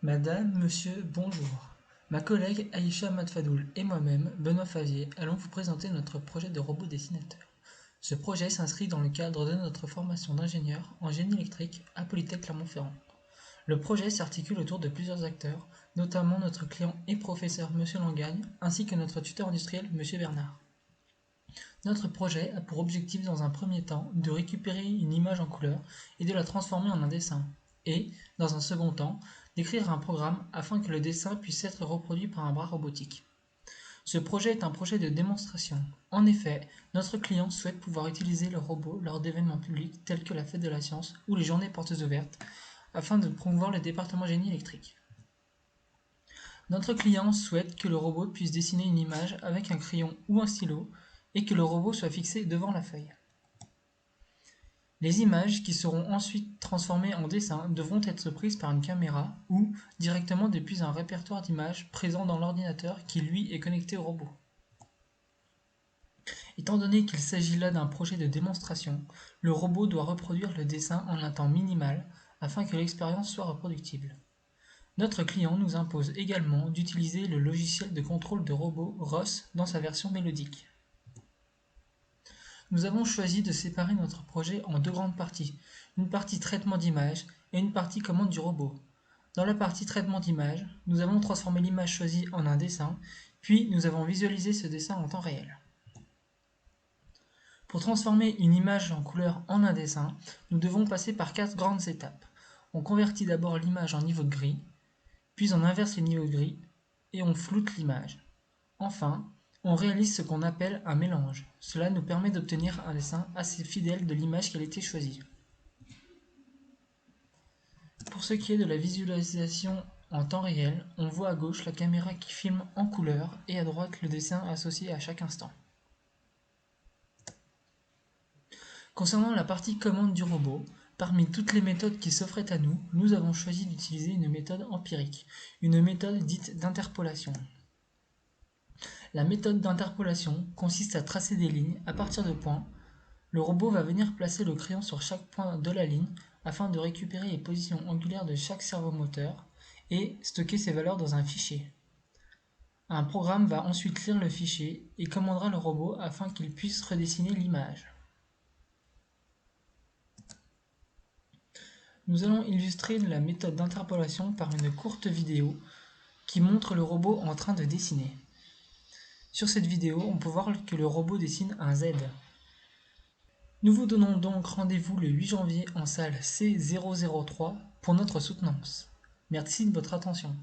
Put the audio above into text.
Madame, monsieur, bonjour. Ma collègue Aïcha Madfadoul et moi-même, Benoît Favier, allons vous présenter notre projet de robot dessinateur. Ce projet s'inscrit dans le cadre de notre formation d'ingénieur en génie électrique à Polytech Clermont-Ferrand. Le projet s'articule autour de plusieurs acteurs, notamment notre client et professeur monsieur Langagne, ainsi que notre tuteur industriel monsieur Bernard. Notre projet a pour objectif dans un premier temps de récupérer une image en couleur et de la transformer en un dessin, et, dans un second temps, d'écrire un programme afin que le dessin puisse être reproduit par un bras robotique. Ce projet est un projet de démonstration. En effet, notre client souhaite pouvoir utiliser le robot lors d'événements publics tels que la fête de la science ou les journées portes ouvertes, afin de promouvoir le département génie électrique. Notre client souhaite que le robot puisse dessiner une image avec un crayon ou un stylo et que le robot soit fixé devant la feuille. Les images qui seront ensuite transformées en dessin devront être prises par une caméra ou directement depuis un répertoire d'images présent dans l'ordinateur qui lui est connecté au robot. Étant donné qu'il s'agit là d'un projet de démonstration, le robot doit reproduire le dessin en un temps minimal afin que l'expérience soit reproductible. Notre client nous impose également d'utiliser le logiciel de contrôle de robot ROS dans sa version mélodique. Nous avons choisi de séparer notre projet en deux grandes parties, une partie traitement d'image et une partie commande du robot. Dans la partie traitement d'image, nous avons transformé l'image choisie en un dessin, puis nous avons visualisé ce dessin en temps réel. Pour transformer une image en couleur en un dessin, nous devons passer par 4 grandes étapes. On convertit d'abord l'image en niveau de gris, puis on inverse les niveaux de gris et on floute l'image. Enfin, on réalise ce qu'on appelle un mélange. Cela nous permet d'obtenir un dessin assez fidèle de l'image qui a été choisie. Pour ce qui est de la visualisation en temps réel, on voit à gauche la caméra qui filme en couleur et à droite le dessin associé à chaque instant. Concernant la partie commande du robot, parmi toutes les méthodes qui s'offraient à nous, nous avons choisi d'utiliser une méthode empirique, une méthode dite d'interpolation. La méthode d'interpolation consiste à tracer des lignes à partir de points. Le robot va venir placer le crayon sur chaque point de la ligne afin de récupérer les positions angulaires de chaque servomoteur et stocker ces valeurs dans un fichier. Un programme va ensuite lire le fichier et commandera le robot afin qu'il puisse redessiner l'image. Nous allons illustrer la méthode d'interpolation par une courte vidéo qui montre le robot en train de dessiner. Sur cette vidéo, on peut voir que le robot dessine un Z. Nous vous donnons donc rendez-vous le 8 janvier en salle C003 pour notre soutenance. Merci de votre attention.